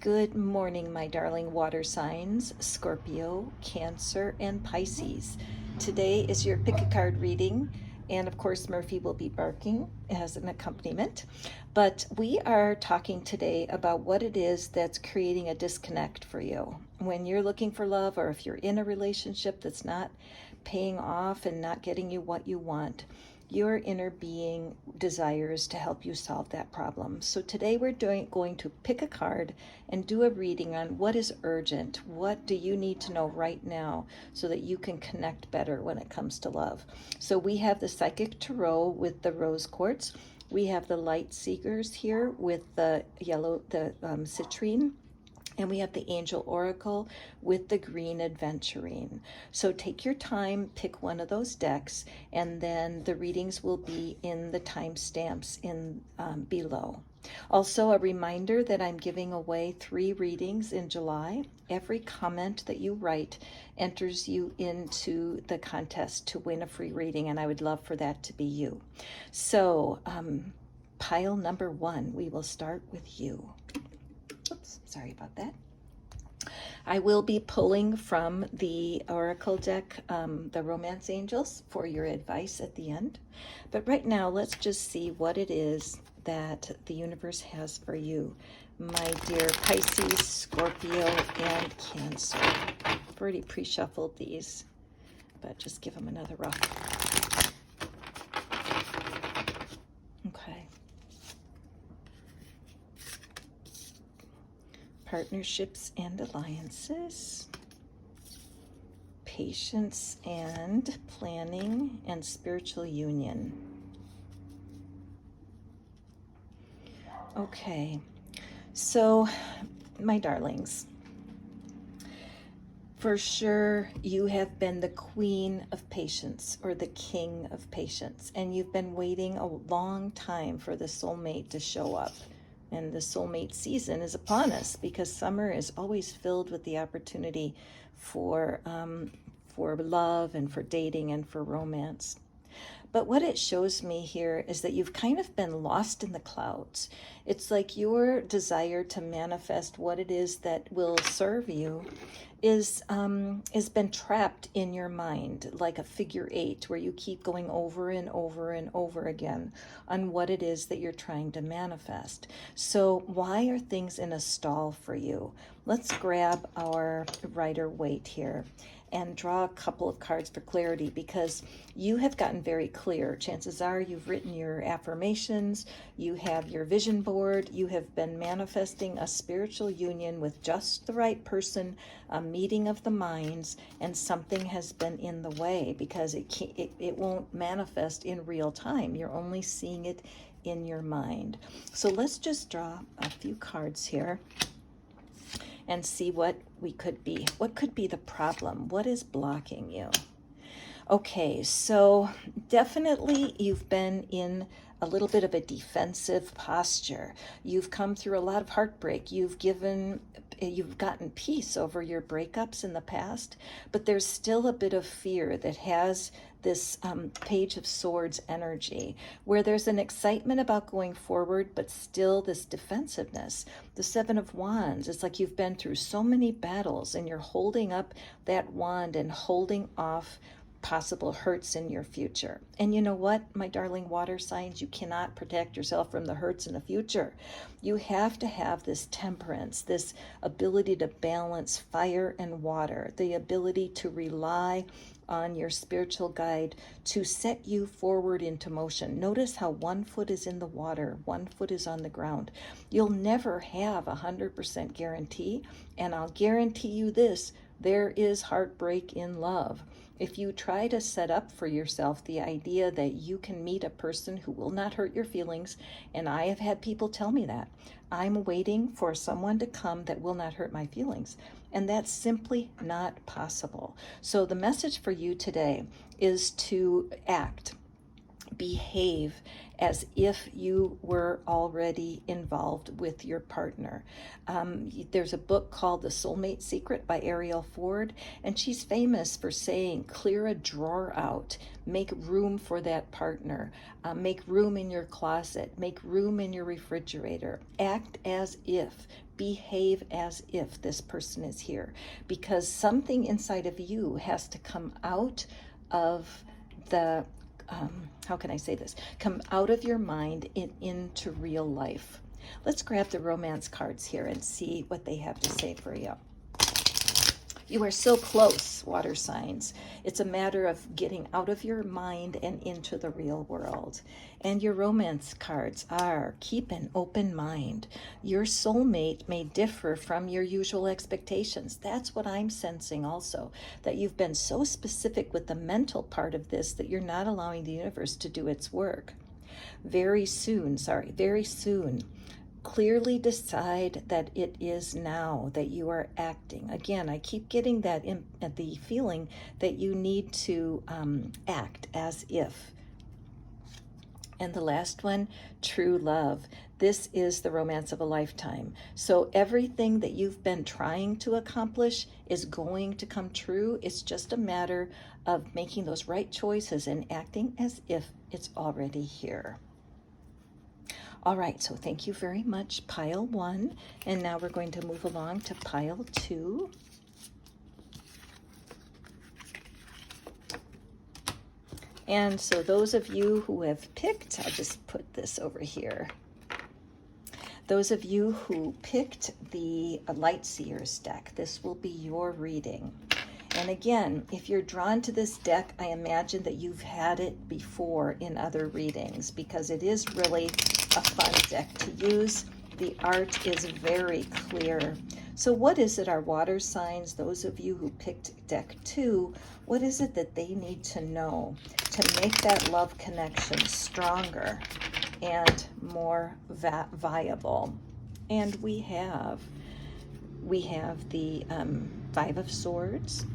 Good morning, my darling water signs, Scorpio, Cancer, and Pisces. Today is your pick a card reading, and of course, Murphy will be barking as an accompaniment. But we are talking today about what it is that's creating a disconnect for you. When you're looking for love, or if you're in a relationship that's not paying off and not getting you what you want, your inner being desires to help you solve that problem. So today we're going to pick a card and do a reading on what is urgent. What do you need to know right now so that you can connect better when it comes to love? So we have the Psychic Tarot with the rose quartz. We have the Light Seekers here with the Citrine. And we have the Angel Oracle with the green Adventurine. So take your time, pick one of those decks, and then the readings will be in the timestamps in below. Also, a reminder that I'm giving away 3 readings in July. Every comment that you write enters you into the contest to win a free reading, and I would love for that to be you. So, pile number 1, we will start with you. Oops, sorry about that. I will be pulling from the Oracle deck, the Romance Angels, for your advice at the end. But right now, let's just see what it is that the universe has for you, my dear Pisces, Scorpio, and Cancer. I've already pre-shuffled these, but just give them another rough. Okay. Partnerships and alliances, patience and planning, and spiritual union. Okay, so my darlings, for sure you have been the queen of patience or the king of patience, and you've been waiting a long time for the soulmate to show up. And the soulmate season is upon us because summer is always filled with the opportunity for love and for dating and for romance. But what it shows me here is that you've kind of been lost in the clouds. It's like your desire to manifest what it is that will serve you is been trapped in your mind like a figure 8, where you keep going over and over and over again on what it is that you're trying to manifest. So why are things in a stall for you? Let's grab our Rider-Waite here and draw a couple of cards for clarity, because you have gotten very clear. Chances are you've written your affirmations, you have your vision board, you have been manifesting a spiritual union with just the right person, a meeting of the minds, and something has been in the way because it won't manifest in real time. You're only seeing it in your mind. So let's just draw a few cards here and see what could be the problem. What is blocking you? Okay, so definitely you've been in a little bit of a defensive posture. You've come through a lot of heartbreak. You've gotten peace over your breakups in the past, but there's still a bit of fear that has this Page of Swords energy, where there's an excitement about going forward, but still this defensiveness. The Seven of Wands, it's like you've been through so many battles and you're holding up that wand and holding off possible hurts in your future. And you know what, my darling water signs, you cannot protect yourself from the hurts in the future. You have to have this temperance, this ability to balance fire and water, the ability to rely on your spiritual guide to set you forward into motion. Notice how one foot is in the water, one foot is on the ground. You'll never have 100% guarantee, and I'll guarantee you this: there is heartbreak in love. If you try to set up for yourself the idea that you can meet a person who will not hurt your feelings, and I have had people tell me that, I'm waiting for someone to come that will not hurt my feelings, and that's simply not possible. So the message for you today is to act, behave as if you were already involved with your partner. There's a book called The Soulmate Secret by Ariel Ford, and she's famous for saying, clear a drawer out, make room for that partner, make room in your closet, make room in your refrigerator, act as if, behave as if this person is here, because something inside of you has to come out of the, how can I say this? Come out of your mind into real life. Let's grab the romance cards here and see what they have to say for you. You are so close, water signs. It's a matter of getting out of your mind and into the real world. And your romance cards are keep an open mind. Your soulmate may differ from your usual expectations. That's what I'm sensing also, that you've been so specific with the mental part of this that you're not allowing the universe to do its work. Very soon, clearly decide that it is now that you are acting. Again, I keep getting that the feeling that you need to act as if. And the last one, true love. This is the romance of a lifetime. So everything that you've been trying to accomplish is going to come true. It's just a matter of making those right choices and acting as if it's already here. All right, so thank you very much, pile 1. And now we're going to move along to pile 2. And so those of you who have picked, I'll just put this over here. Those of you who picked the Light Seers deck, this will be your reading. And again, if you're drawn to this deck, I imagine that you've had it before in other readings, because it is really a fun deck to use. The art is very clear. So what is it, our water signs, those of you who picked deck 2, what is it that they need to know to make that love connection stronger and more viable? And we have the 5 of Swords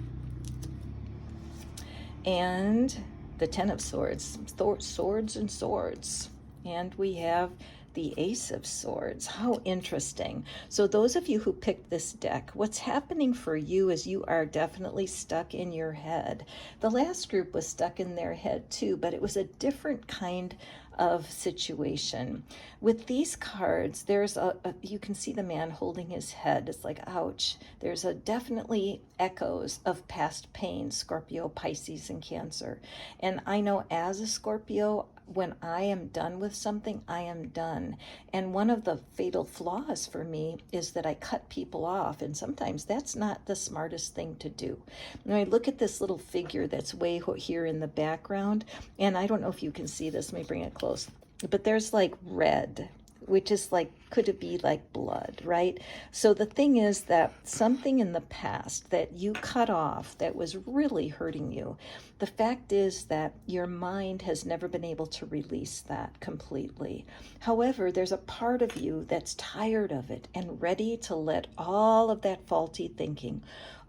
and the 10 of Swords, swords and swords. And we have the Ace of Swords. How interesting. So those of you who picked this deck, what's happening for you is you are definitely stuck in your head. The last group was stuck in their head too, but it was a different kind of situation. With these cards, there's you can see the man holding his head. It's like, ouch. There's definitely echoes of past pain, Scorpio, Pisces, and Cancer. And I know as a Scorpio, when I am done with something, I am done. And one of the fatal flaws for me is that I cut people off, and sometimes that's not the smartest thing to do. Now I look at this little figure that's way here in the background, and I don't know if you can see this. Let me bring it close. But there's like red, which is like, could it be like blood, right? So the thing is that something in the past that you cut off that was really hurting you, the fact is that your mind has never been able to release that completely. However, there's a part of you that's tired of it and ready to let all of that faulty thinking,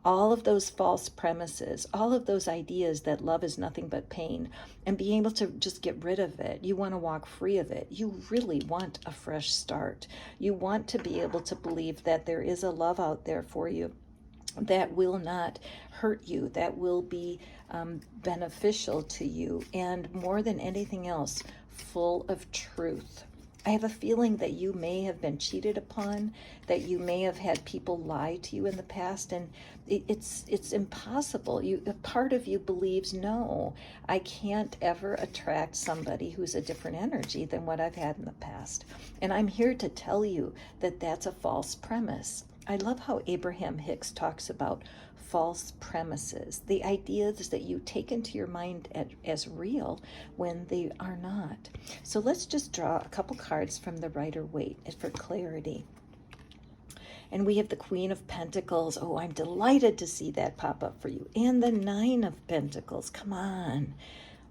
all of those false premises, all of those ideas that love is nothing but pain, and being able to just get rid of it. You want to walk free of it. You really want a fresh start. You want to be able to believe that there is a love out there for you that will not hurt you, that will be beneficial to you, and more than anything else, full of truth. I have a feeling that you may have been cheated upon, that you may have had people lie to you in the past, and it's impossible. A part of you believes, no, I can't ever attract somebody who's a different energy than what I've had in the past. And I'm here to tell you that that's a false premise. I love how Abraham Hicks talks about false premises, the ideas that you take into your mind as real when they are not. So let's just draw a couple cards from the Rider-Waite for clarity. And we have the Queen of Pentacles. Oh, I'm delighted to see that pop up for you. And the 9 of Pentacles. Come on.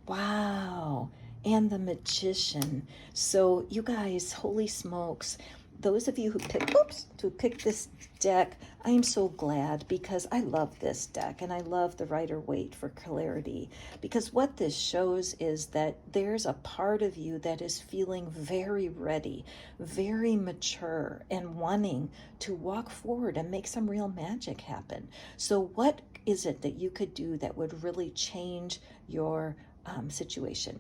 Wow. And the Magician. So you guys, holy smokes. Those of you who picked this deck, I am so glad, because I love this deck and I love the Rider-Waite for clarity, because what this shows is that there's a part of you that is feeling very ready, very mature, and wanting to walk forward and make some real magic happen. So what is it that you could do that would really change your situation?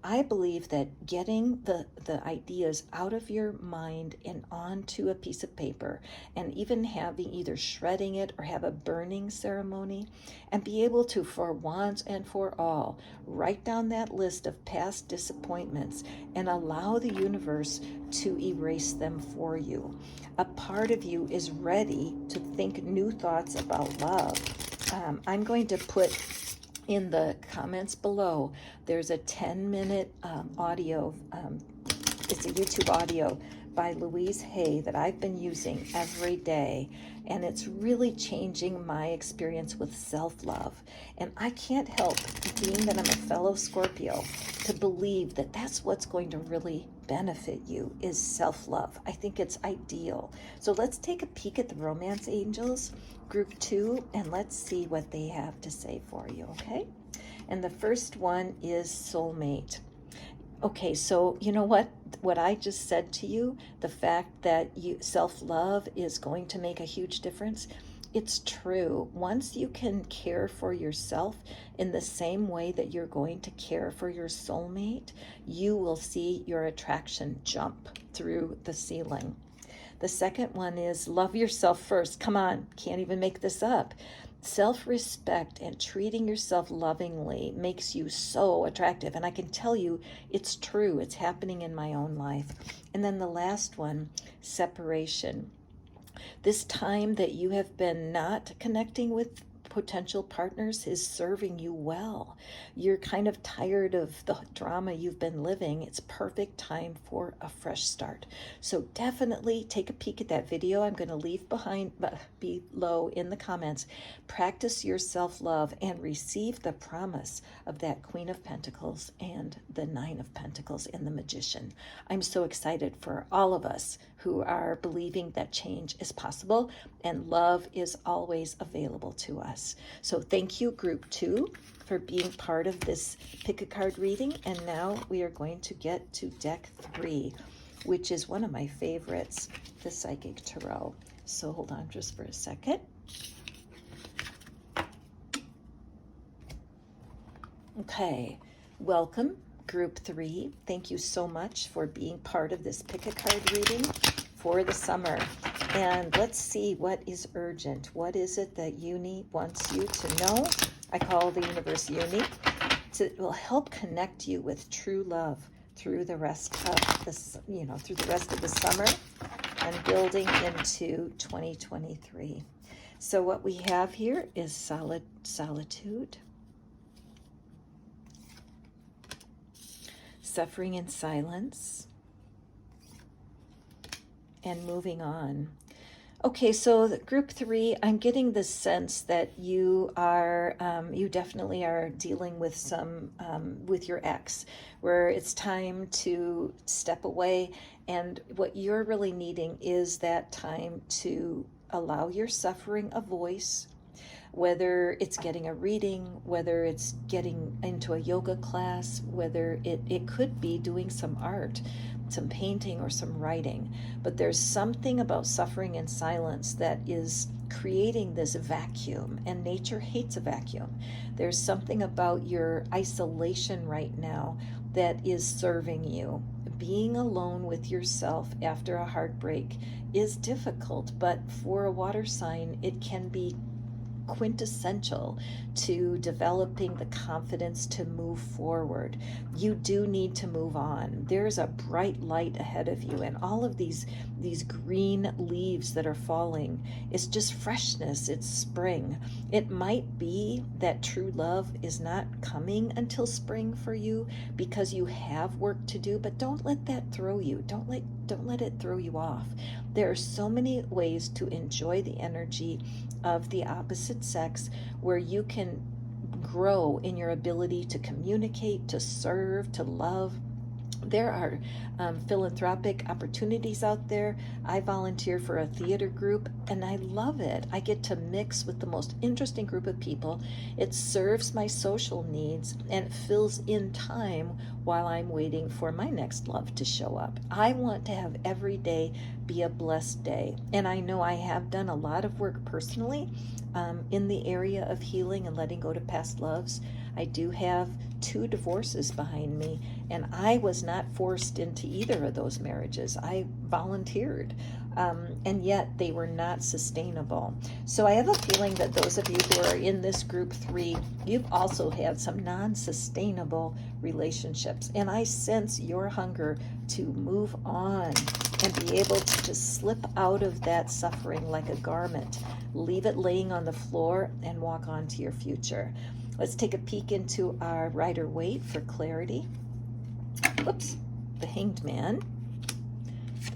I believe that getting the ideas out of your mind and onto a piece of paper, and even having either shredding it or have a burning ceremony, and be able to, for once and for all, write down that list of past disappointments and allow the universe to erase them for you. A part of you is ready to think new thoughts about love. I'm going to put in the comments below, there's a 10-minute audio, it's a YouTube audio by Louise Hay that I've been using every day, and it's really changing my experience with self-love. And I can't help, being that I'm a fellow Scorpio, to believe that that's what's going to really benefit you, is self-love. I think it's ideal. So let's take a peek at the Romance Angels, Group 2, and let's see what they have to say for you, okay? And the first one is soulmate. Okay, so you know what I just said to you, the fact that self-love is going to make a huge difference, it's true. Once you can care for yourself in the same way that you're going to care for your soulmate, you will see your attraction jump through the ceiling. The second one is love yourself first. Come on, can't even make this up. Self-respect and treating yourself lovingly makes you so attractive. And I can tell you it's true. It's happening in my own life. And then the last one, separation. This time that you have been not connecting with potential partners is serving you well. You're kind of tired of the drama you've been living. It's perfect time for a fresh start. So definitely take a peek at that video. I'm going to leave below in the comments. Practice your self-love and receive the promise of that Queen of Pentacles and the Nine of Pentacles and the Magician. I'm so excited for all of us who are believing that change is possible and love is always available to us. So thank you, Group 2, for being part of this pick a card reading. And now we are going to get to deck 3, which is one of my favorites, the Psychic Tarot. So hold on just for a second. Okay, welcome, Group 3. Thank you so much for being part of this pick a card reading for the summer. And let's see what is urgent. What is it that Uni wants you to know? I call the universe Uni. It will help connect you with true love through the rest of this, through the rest of the summer and building into 2023. So what we have here is solitude, suffering in silence, and moving on. Okay, so Group 3, I'm getting the sense that you are, you definitely are dealing with some, with your ex, where it's time to step away, and what you're really needing is that time to allow your suffering a voice, whether it's getting a reading, whether it's getting into a yoga class, whether it could be doing some art, some painting or some writing. But there's something about suffering in silence that is creating this vacuum, and nature hates a vacuum. There's something about your isolation right now that is serving you. Being alone with yourself after a heartbreak is difficult, but for a water sign, it can be quintessential to developing the confidence to move forward. You do need to move on. There's a bright light ahead of you, and all of these green leaves that are falling, it's just freshness, it's spring. It might be that true love is not coming until spring for you because you have work to do, but don't let that throw you. Don't let it throw you off. There are so many ways to enjoy the energy of the opposite sex where you can grow in your ability to communicate, to serve, to love. There are philanthropic opportunities out there. I volunteer for a theater group and I love it. I get to mix with the most interesting group of people. It serves my social needs and it fills in time while I'm waiting for my next love to show up. I want to have every day be a blessed day. And I know I have done a lot of work personally in the area of healing and letting go to past loves. I do have 2 divorces behind me, and I was not forced into either of those marriages. I volunteered, and yet they were not sustainable. So I have a feeling that those of you who are in this group 3, you've also had some non-sustainable relationships, and I sense your hunger to move on and be able to just slip out of that suffering like a garment, leave it laying on the floor, and walk on to your future. Let's take a peek into our Rider-Waite for clarity. Whoops, the Hanged Man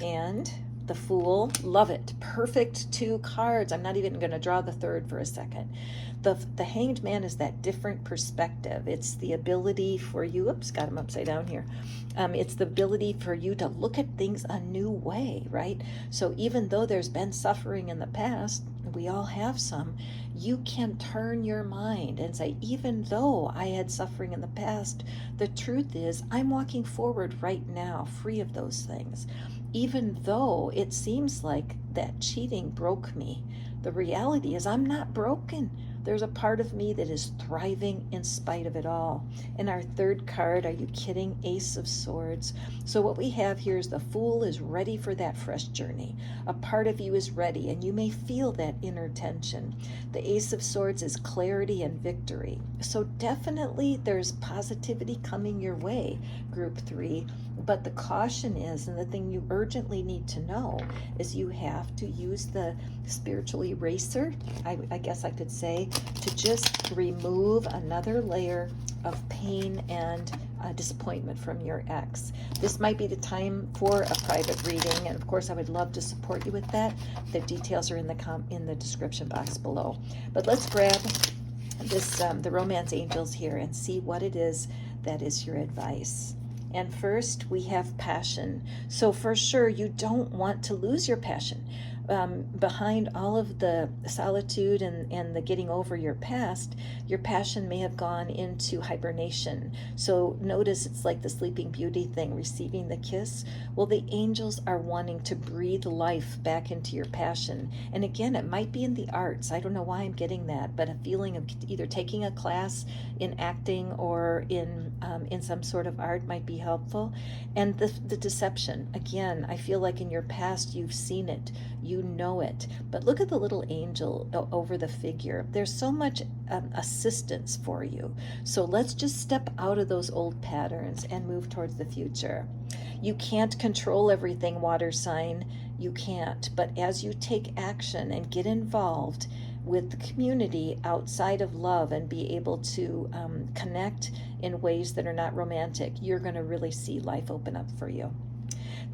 and the Fool. Love it. Perfect 2 cards. I'm not even going to draw the third for a second. The Hanged Man is that different perspective. It's the ability for you, oops, got him upside down here. It's the ability for you to look at things a new way, right? So even though there's been suffering in the past, we all have some, you can turn your mind and say, even though I had suffering in the past, the truth is I'm walking forward right now, free of those things. Even though it seems like that cheating broke me, the reality is I'm not broken. There's a part of me that is thriving in spite of it all. And our third card, are you kidding? Ace of Swords. So what we have here is the Fool is ready for that fresh journey. A part of you is ready, and you may feel that inner tension. The Ace of Swords is clarity and victory. So definitely there's positivity coming your way, group 3. But the caution is, and the thing you urgently need to know, is you have to use the spiritual eraser, I guess I could say, to just remove another layer of pain and disappointment from your ex. This might be the time for a private reading, and of course I would love to support you with that. The details are in the description box below. But let's grab this the Romance Angels here and see what it is that is your advice. And first, we have passion. So for sure, you don't want to lose your passion. Behind all of the solitude and the getting over your past, your passion may have gone into hibernation. So notice it's like the Sleeping Beauty thing, receiving the kiss. Well, the angels are wanting to breathe life back into your passion. And again, it might be in the arts. I don't know why I'm getting that, but a feeling of either taking a class in acting or in some sort of art might be helpful. And the deception, again, I feel like in your past you've seen it, you know it. But look at the little angel over the figure. There's so much assistance for you. So let's just step out of those old patterns and move towards the future. You can't control everything, water sign. You can't. But as you take action and get involved with the community outside of love and be able to connect in ways that are not romantic, you're going to really see life open up for you.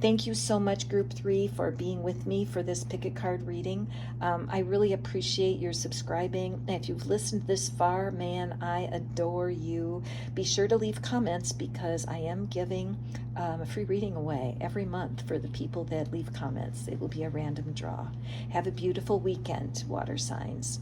Thank you so much, Group 3, for being with me for this pick-a card reading. I really appreciate your subscribing. And if you've listened this far, man, I adore you. Be sure to leave comments because I am giving a free reading away every month for the people that leave comments. It will be a random draw. Have a beautiful weekend, water signs.